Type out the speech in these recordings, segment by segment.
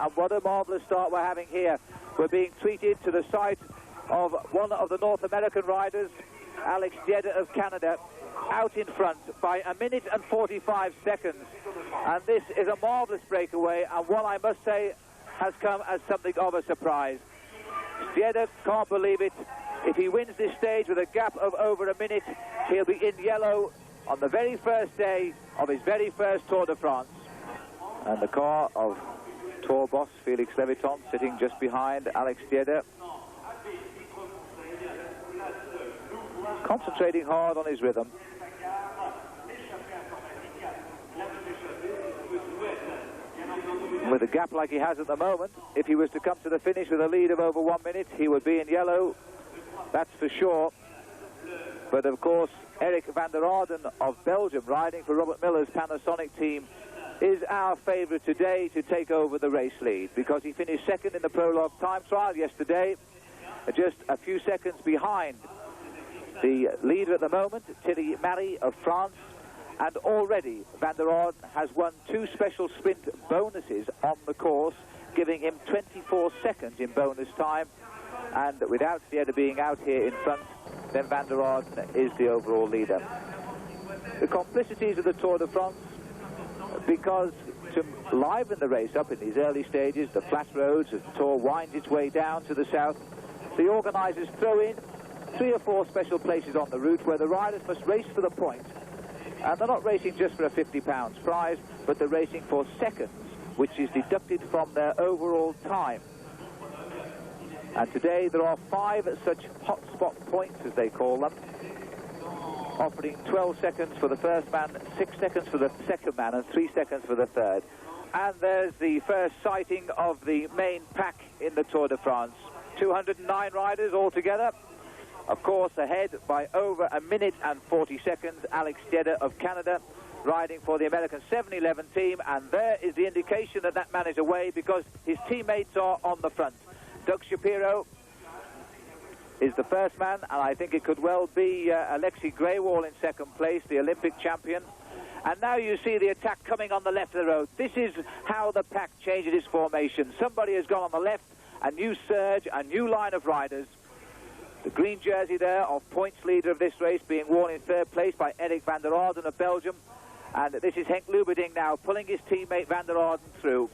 And what a marvellous start we're having here. We're being treated to the sight of one of the North American riders, Alex Stieda of Canada, out in front by 1 minute and 45 seconds. And this is a marvellous breakaway, and one I must say has come as something of a surprise. Stieda can't believe it. If he wins this stage with a gap of over 1 minute, he'll be in yellow on the very first day of his very first Tour de France. And the car of Tour boss Felix Leviton sitting just behind Alex Stieda, concentrating hard on his rhythm. With a gap like he has at the moment, if he was to come to the finish with a lead of over 1 minute, he would be in yellow, that's for sure. But of course, Eric van der Arden of Belgium, riding for Robert Miller's Panasonic team, is our favourite today to take over the race lead, because he finished second in the prologue time trial yesterday, just a few seconds behind the leader at the moment, Thierry Marie of France. And already Van der Arden has won 2 special sprint bonuses on the course, giving him 24 seconds in bonus time. And without Stieda being out here in front, then Van der Arden is the overall leader. The complicities of the Tour de France, because to liven the race up in these early stages, the flat roads as the Tour winds its way down to the south, the organisers throw in 3 or 4 special places on the route where the riders must race for the point. And they're not racing just for a £50 prize, but they're racing for seconds, which is deducted from their overall time. And today there are 5 such hotspot points, as they call them, offering 12 seconds for the first man, 6 seconds for the second man, and 3 seconds for the third. And there's the first sighting of the main pack in the Tour de France. 209 riders altogether. Of course, ahead by over 1 minute and 40 seconds, Alex Stieda of Canada, riding for the American 7-Eleven team. And there is the indication that that man is away, because his teammates are on the front. Doug Shapiro is the first man, and I think it could well be Alexei Greywall in second place, the Olympic champion. And now you see the attack coming on the left of the road. This is how the pack changes its formation. Somebody has gone on the left, a new surge, a new line of riders. The green jersey there of points leader of this race being worn in third place by Eric van der Arden of Belgium. And this is Henk Lubeding now pulling his teammate van der Arden through.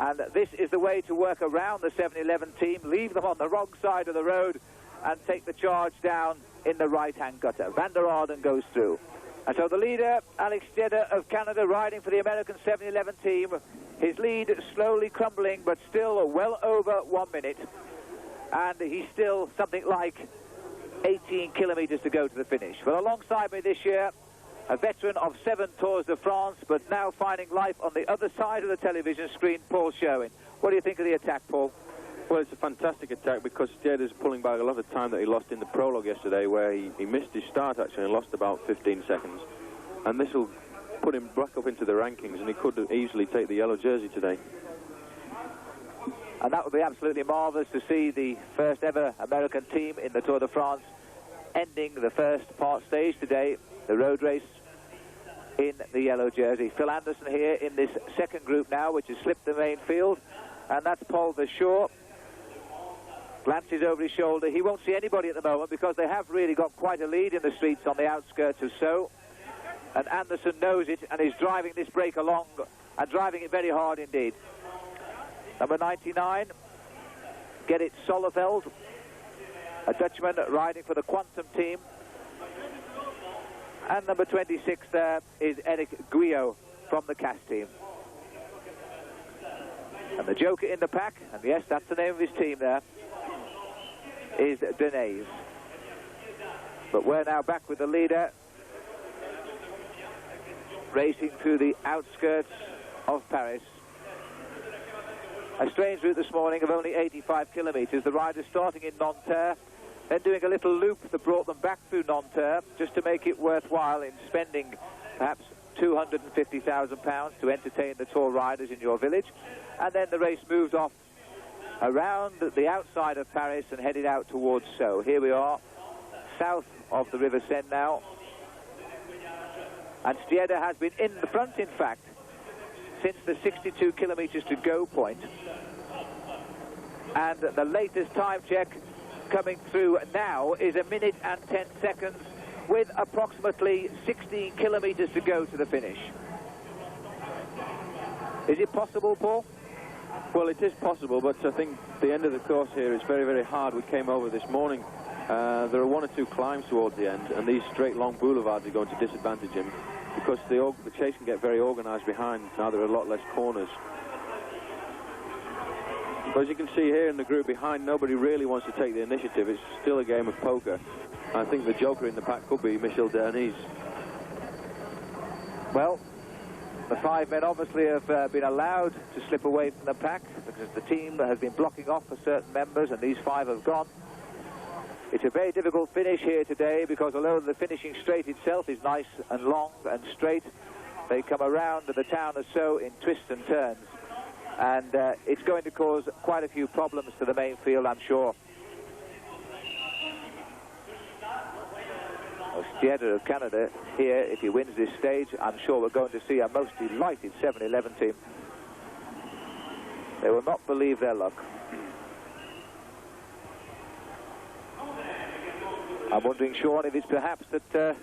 And this is the way to work around the 7-Eleven team, leave them on the wrong side of the road and take the charge down in the right-hand gutter. Van der Arden goes through. And so the leader, Alex Stieda of Canada, riding for the American 7-Eleven team, his lead slowly crumbling, but still well over 1 minute. And he's still something like 18 kilometres to go to the finish. But alongside me this year, a veteran of 7 Tours de France, but now finding life on the other side of the television screen, Paul Sherwin. What do you think of the attack, Paul? Well, it's a fantastic attack, because Stieda's pulling back a lot of time that he lost in the prologue yesterday, where he missed his start actually and lost about 15 seconds. And this will put him back up into the rankings, and he could easily take the yellow jersey today. And that would be absolutely marvellous to see the first ever American team in the Tour de France ending the first part stage today, the road race, in the yellow jersey. Phil Anderson here in this second group now, which has slipped the main field. And that's Paul Verschoor. Glances over his shoulder. He won't see anybody at the moment, because they have really got quite a lead in the streets on the outskirts of Sceaux. And Anderson knows it and is driving this break along, and driving it very hard indeed. Number 99, Gerrit Solleveld, a Dutchman riding for the Quantum team. And number 26 there is Eric Guyot from the CAS team. And the joker in the pack, and yes, that's the name of his team there, is Denez. But we're now back with the leader, racing through the outskirts of Paris. A strange route this morning of only 85 kilometres. The riders starting in Nanterre, then doing a little loop that brought them back through Nanterre, just to make it worthwhile in spending perhaps £250,000 to entertain the Tour riders in your village. And then the race moved off around the outside of Paris and headed out towards Sceaux. Here we are, south of the River Seine now. And Stieda has been in the front, in fact, since the 62 kilometers to go point. And the latest time check coming through now is 1 minute and 10 seconds with approximately 16 kilometers to go to the finish. Is it possible, Paul? Well, it is possible, but I think the end of the course here is very, very hard. We came over this morning. There are 1 or 2 climbs towards the end, and these straight long boulevards are going to disadvantage him because the chase can get very organised behind. Now there are a lot less corners. But as you can see here in the group behind, nobody really wants to take the initiative. It's still a game of poker. I think the joker in the pack could be Michel Derni's. Well, the 5 men obviously have been allowed to slip away from the pack because the team has been blocking off for certain members, and these 5 have gone. It's a very difficult finish here today because although the finishing straight itself is nice and long and straight, they come around the town or so in twists and turns. And it's going to cause quite a few problems to the main field, I'm sure. Stieda of Canada here, if he wins this stage, I'm sure we're going to see a most delighted 7-11 team. They will not believe their luck. I'm wondering, Sean, if it's perhaps that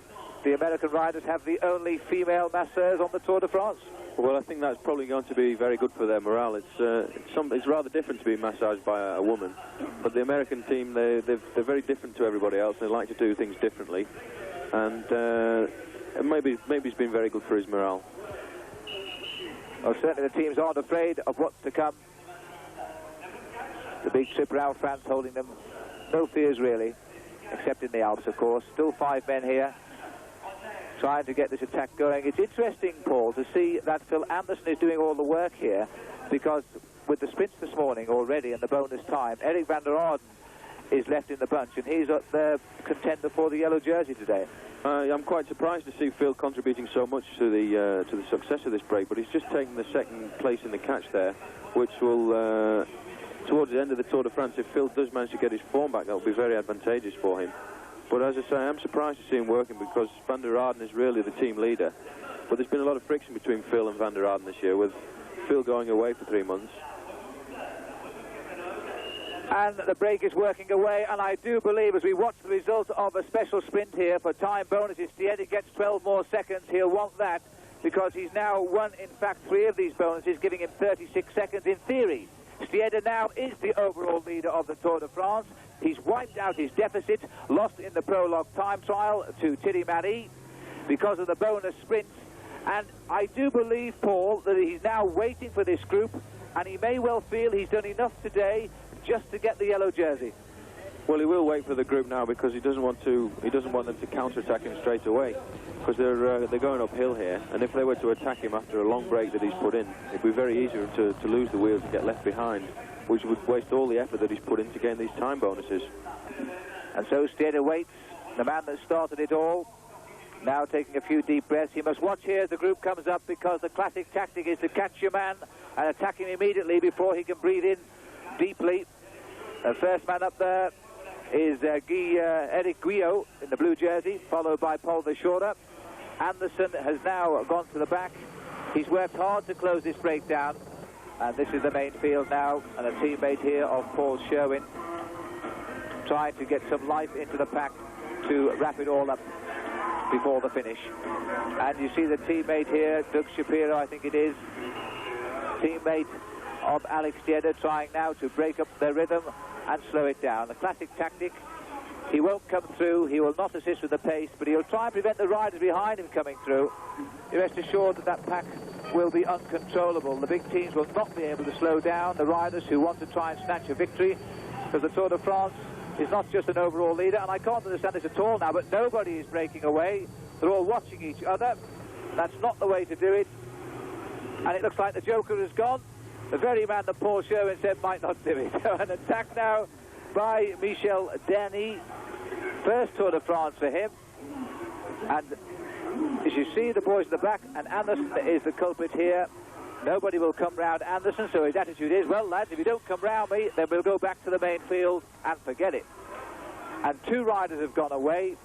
the American riders have the only female masseurs on the Tour de France. Well, I think that's probably going to be very good for their morale. It's rather different to be massaged by a woman, but the American team, they're very different to everybody else. They like to do things differently, and maybe it's been very good for his morale. Well, certainly the teams aren't afraid of what's to come. The big trip round France holding them. No fears really, except in the Alps, of course. Still 5 men here, trying to get this attack going. It's interesting, Paul, to see that Phil Anderson is doing all the work here, because with the sprints this morning already and the bonus time, Eric van der Aarden is left in the bunch, and he's the contender for the yellow jersey today. I'm quite surprised to see Phil contributing so much to the success of this break, but he's just taken the 2nd place in the catch there, which will, towards the end of the Tour de France, if Phil does manage to get his form back, that will be very advantageous for him. But as I say, I'm surprised to see him working because van der Aarden is really the team leader. But there's been a lot of friction between Phil and van der Aarden this year, with Phil going away for 3 months. And the break is working away, and I do believe as we watch the result of a special sprint here for time bonuses, Stieda gets 12 more seconds. He'll want that because he's now won, in fact, 3 of these bonuses, giving him 36 seconds in theory. Stieda now is the overall leader of the Tour de France. He's wiped out his deficit, lost in the prologue time trial to Thierry Marie because of the bonus sprints. And I do believe, Paul, that he's now waiting for this group, and he may well feel he's done enough today just to get the yellow jersey. Well, he will wait for the group now because he doesn't want them to counter-attack him straight away, because they're going uphill here, and if they were to attack him after a long break that he's put in, it'd be very easy to lose the wheels and get left behind, which would waste all the effort that he's put in to gain these time bonuses. And so Stieda waits, the man that started it all, now taking a few deep breaths. He must watch here as the group comes up, because the classic tactic is to catch your man and attack him immediately before he can breathe in deeply. The first man up there is Eric Guyot in the blue jersey, followed by Paul Verschorer. Anderson has now gone to the back. He's worked hard to close this breakdown, and this is the main field now, and a teammate here of Paul Sherwin trying to get some life into the pack to wrap it all up before the finish. And you see the teammate here, Doug Shapiro, I think it is, teammate of Alex Stieda, trying now to break up their rhythm and slow it down. The classic tactic. He won't come through, he will not assist with the pace, but he'll try and prevent the riders behind him coming through. You rest assured that that pack will be uncontrollable. The big teams will not be able to slow down the riders who want to try and snatch a victory, because the Tour de France is not just an overall leader, and I can't understand this at all now, but nobody is breaking away. They're all watching each other. That's not the way to do it. And it looks like the joker has gone. The very man that Paul Sherwin said might not do it. An attack now by Michel Derni's. First Tour de France for him. And as you see, the boys in the back, and Anderson is the culprit here. Nobody will come round Anderson, so his attitude is, well, lads, if you don't come round me, then we'll go back to the main field and forget it. And 2 riders have gone away,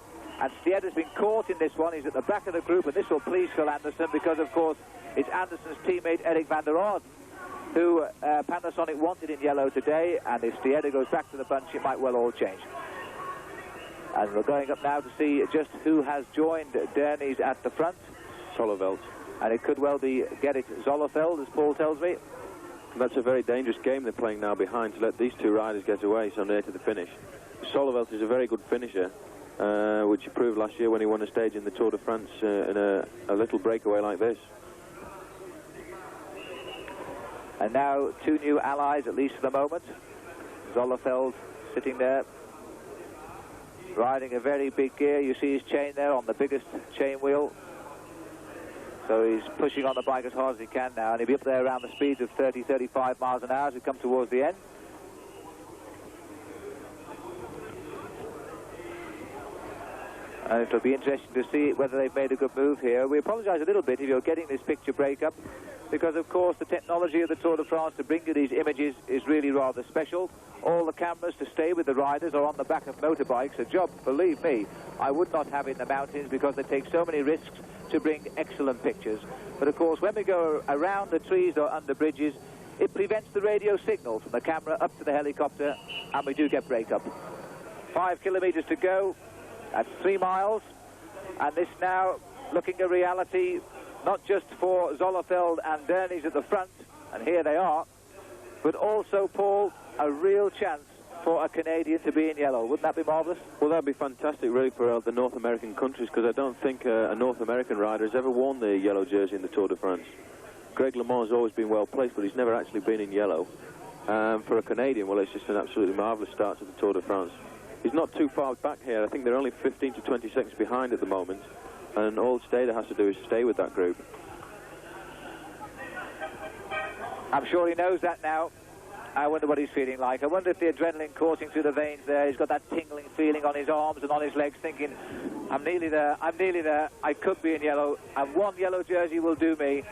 And Stieda's been caught in this one. He's at the back of the group, and this will please Phil Anderson because, of course, it's Anderson's teammate Eric van der Aarden who Panasonic wanted in yellow today, and if Stieda goes back to the bunch, it might well all change. And we're going up now to see just who has joined Dernies at the front. Solleveld. And it could well be Gerrit Zolleveld, as Paul tells me. And that's a very dangerous game they're playing now behind, to let these two riders get away so near to the finish. Solleveld is a very good finisher, which he proved last year when he won a stage in the Tour de France in a little breakaway like this. And now two new allies, at least for the moment. Zolleveld sitting there, riding a very big gear. You see his chain there on the biggest chain wheel. So he's pushing on the bike as hard as he can now, and he'll be up there around the speeds of 30, 35 miles an hour as we come towards the end. And it'll be interesting to see whether they've made a good move here. We apologise a little bit if you're getting this picture breakup, because of course the technology of the Tour de France to bring you these images is really rather special. All the cameras to stay with the riders are on the back of motorbikes, a job, believe me, I would not have in the mountains because they take so many risks to bring excellent pictures. But of course when we go around the trees or under bridges, it prevents the radio signal from the camera up to the helicopter, and we do get breakup. 5 kilometres to go. That's 3 miles, and this now looking a reality, not just for Zolleveld and Dernies at the front, and here they are, but also, Paul, a real chance for a Canadian to be in yellow. Wouldn't that be marvellous? Well, that'd be fantastic, really, for the North American countries, because I don't think a North American rider has ever worn the yellow jersey in the Tour de France. Greg LeMond has always been well placed, but he's never actually been in yellow. For a Canadian, well, it's just an absolutely marvellous start to the Tour de France. He's not too far back here. I think they're only 15 to 20 seconds behind at the moment, and all Stieda has to do is stay with that group. I'm sure he knows that now. I wonder what he's feeling like. I wonder if the adrenaline coursing through the veins there, he's got that tingling feeling on his arms and on his legs, thinking, I'm nearly there, I could be in yellow, and one yellow jersey will do me,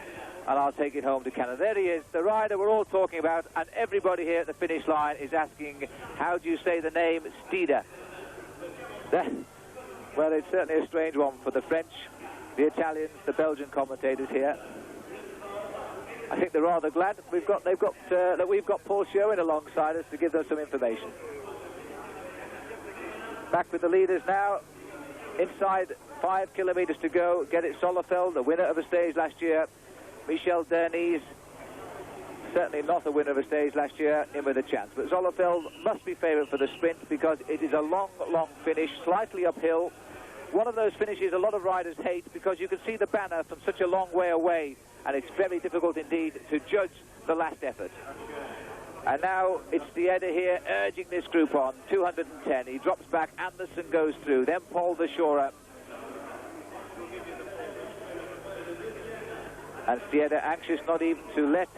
and I'll take it home to Canada. There he is, the rider we're all talking about, and everybody here at the finish line is asking, how do you say the name Stieda? Well, it's certainly a strange one for the French, the Italians, the Belgian commentators here. I think they're rather glad that we've got Paul Sherwin alongside us to give them some information. Back with the leaders now, inside 5 kilometres to go. Gerrit Zolleveld, the winner of a stage last year. Michel Dernies, certainly not a winner of a stage last year, in with a chance. But Zolleveld must be favourite for the sprint because it is a long, long finish, slightly uphill. One of those finishes a lot of riders hate because you can see the banner from such a long way away, and it's very difficult indeed to judge the last effort. And now it's Stieda here urging this group on, 210. He drops back, Anderson goes through, then Paul Verschorer. And Stieda anxious not even to let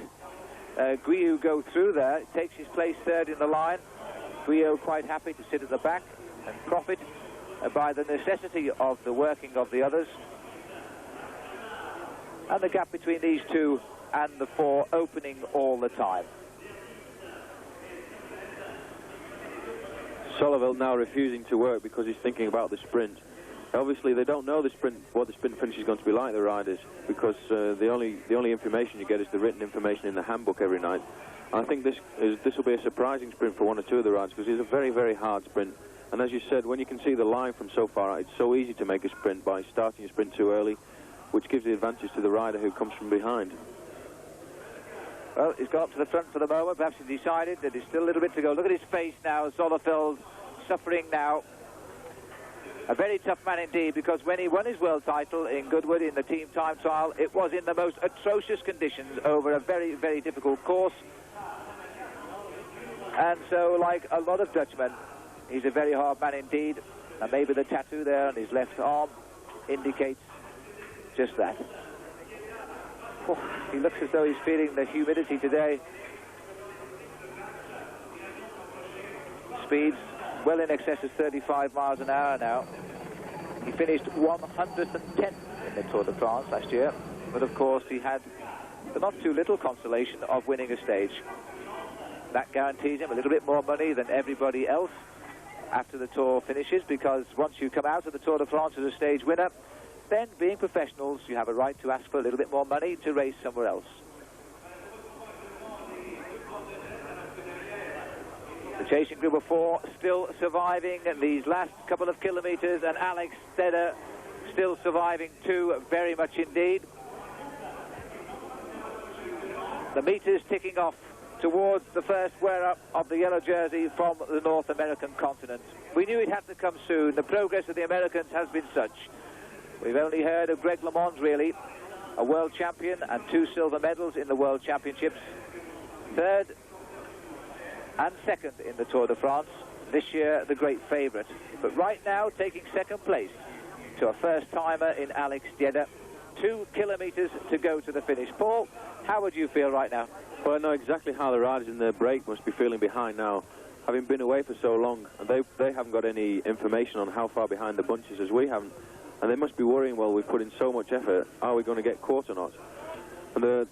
Guyot go through there. It takes his place third in the line. Guyot quite happy to sit at the back and profit by the necessity of the working of the others. And the gap between these two and the 4 opening all the time. Solleveld now refusing to work because he's thinking about the sprint. Obviously, they don't know what the sprint finish is going to be like, the riders, because the only information you get is the written information in the handbook every night. And I think this will be a surprising sprint for 1 or 2 of the riders because it's a very, very hard sprint. And as you said, when you can see the line from so far out, it's so easy to make a sprint by starting a sprint too early, which gives the advantage to the rider who comes from behind. Well, he's got up to the front for the moment. Perhaps he's decided that there's still a little bit to go. Look at his face now. Zolleveld suffering now. A very tough man indeed, because when he won his world title in Goodwood in the team time trial, it was in the most atrocious conditions over a very, very difficult course. And so, like a lot of Dutchmen, he's a very hard man indeed. And maybe the tattoo there on his left arm indicates just that. Oh, he looks as though he's feeling the humidity today. Speeds well in excess of 35 miles an hour now. He finished 110th in the Tour de France last year, but of course he had the not too little consolation of winning a stage. That guarantees him a little bit more money than everybody else, after the Tour finishes, because once you come out of the Tour de France as a stage winner, then being professionals, you have a right to ask for a little bit more money to race somewhere else. The chasing group of 4 still surviving these last couple of kilometres, and Alex Stieda still surviving too, very much indeed. The meters ticking off towards the first wearer of the yellow jersey from the North American continent. We knew it had to come soon. The progress of the Americans has been such. We've only heard of Greg LeMond, really, a world champion and 2 silver medals in the World Championships. 3rd and 2nd in the Tour de France. This year, the great favourite. But right now, taking 2nd place to a first-timer in Alex Stieda. 2 kilometres to go to the finish. Paul, how would you feel right now? Well, I know exactly how the riders in the break must be feeling behind now. Having been away for so long, and they haven't got any information on how far behind the bunches as we haven't. And they must be worrying, well, we've put in so much effort, are we going to get caught or not? And the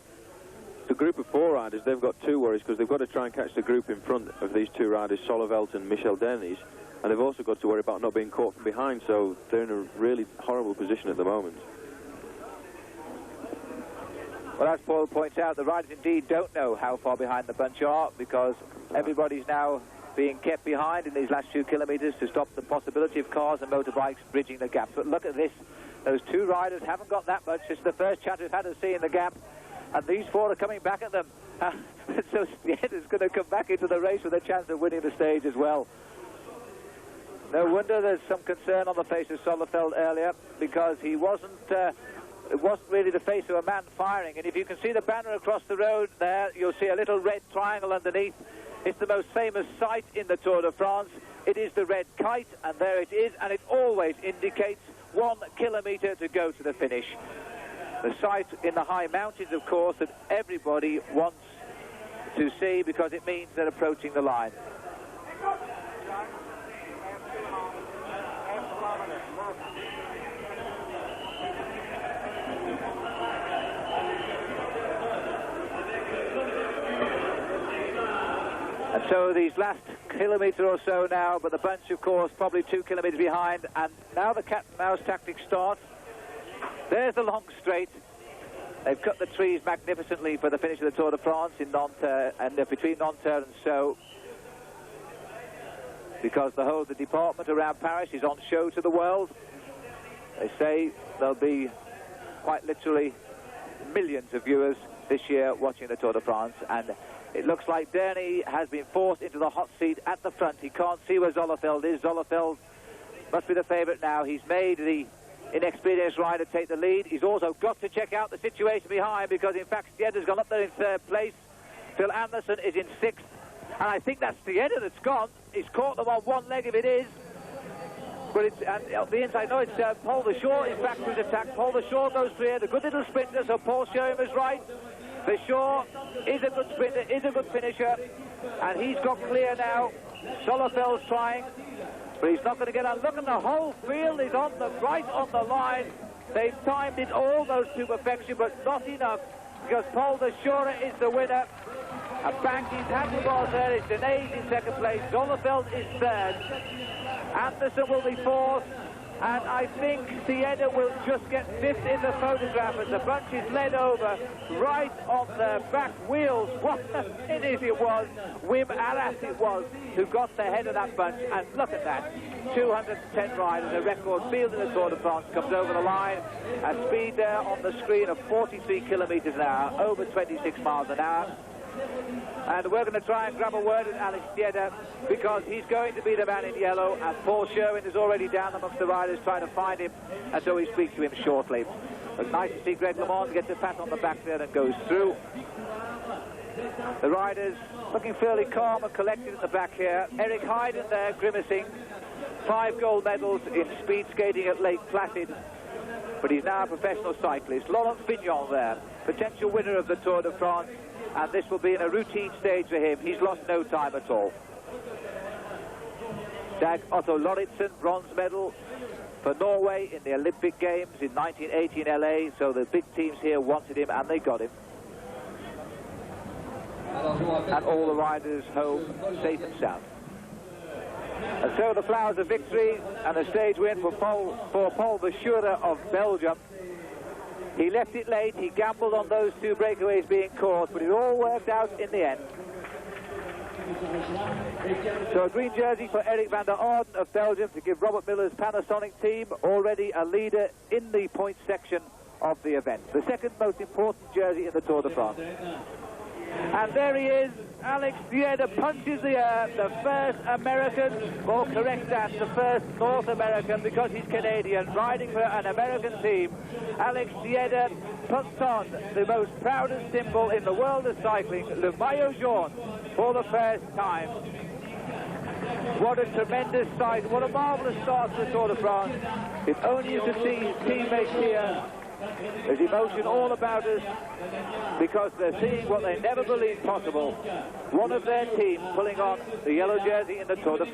group of 4 riders, they've got 2 worries, because they've got to try and catch the group in front of these 2 riders, Solovelt and Michel Dernies, and they've also got to worry about not being caught from behind, so they're in a really horrible position at the moment. Well, as Paul points out, the riders indeed don't know how far behind the bunch are, because everybody's now being kept behind in these last few kilometres to stop the possibility of cars and motorbikes bridging the gap. But look at this. Those 2 riders haven't got that much. It's the first chance we've had of seeing the gap, and these 4 are coming back at them. So Stieda's going to come back into the race with a chance of winning the stage as well. No wonder there's some concern on the face of Solovelt earlier, because he wasn't... it wasn't really the face of a man firing. And if you can see the banner across the road there, you'll see a little red triangle underneath. It's the most famous sight in the Tour de France. It is the red kite, and there it is, and it always indicates 1 kilometre to go to the finish. The sight in the high mountains, of course, that everybody wants to see, because it means they're approaching the line. And so these last kilometre or so now, but the bunch, of course, probably 2 kilometres behind, and now the cat and mouse tactics start. There's the long straight. They've cut the trees magnificently for the finish of the Tour de France in Nanterre, and between Nanterre and Sceaux, because the department around Paris is on show to the world. They say there'll be quite literally millions of viewers this year watching the Tour de France, and it looks like Dernies has been forced into the hot seat at the front. He can't see where Solovelt is. Solovelt must be the favourite now. He's made the inexperienced rider take the lead. He's also got to check out the situation behind, because in fact Stieda's gone up there in 3rd place. Phil Anderson is in 6th, and I think that's Stieda that's gone. He's caught them on one leg if it is. But it's the inside. No, it's Paul the Shore in fact who's attacked. Paul the Shore goes through here, the good little sprinter, so Paul's showing him is right. The Shore is a good sprinter, is a good finisher, and he's got clear now. Solovelt's trying, but he's not going to get on. Look at the whole field is on the right on the line. They've timed it all those to perfection, but not enough, because Paul the Shore is the winner. And Banky's handlebars there. It's Dernies in 2nd place. Solovelt is 3rd. Anderson will be 4th. And I think Stieda will just get 5th in the photograph, as the bunch is led over right on the back wheels. What a finish it was. Wim Arras it was who got the head of that bunch. And look at that. 210 riders, a record field in the Tour de France, comes over the line. A speed there on the screen of 43 kilometres an hour, over 26 miles an hour. And we're going to try and grab a word with Alex Stieda, because he's going to be the man in yellow, and Paul Sherwin is already down amongst the riders trying to find him, and so we speak to him shortly. But nice to see Greg LeMond get a pat on the back there and goes through. The riders looking fairly calm and collected in the back here. Eric Heiden there grimacing. 5 gold medals in speed skating at Lake Placid, but he's now a professional cyclist. Laurent Fignon there, potential winner of the Tour de France, and this will be in a routine stage for him. He's lost no time at all. Dag Otto Lauritsen, bronze medal for Norway in the Olympic Games in 1980 in LA, so the big teams here wanted him, and they got him. And all the riders home safe and sound. And so the flowers of victory and a stage win for Paul Verschuren of Belgium. He left it late, he gambled on those two breakaways being caught, but it all worked out in the end. So a green jersey for Eric van der Aarden of Belgium to give Robert Miller's Panasonic team already a leader in the points section of the event. The second most important jersey in the Tour de France. And there he is, Alex Stieda punches the air, the first American, or correct that, the first North American, because he's Canadian, riding for an American team. Alex Stieda puts on the most proudest symbol in the world of cycling, le maillot jaune, for the first time. What a tremendous sight, what a marvellous start to the Tour de France. If only you could see his teammates here. There's emotion all about us because they're seeing what they never believed possible. One of their team pulling on the yellow jersey in the Tour de France.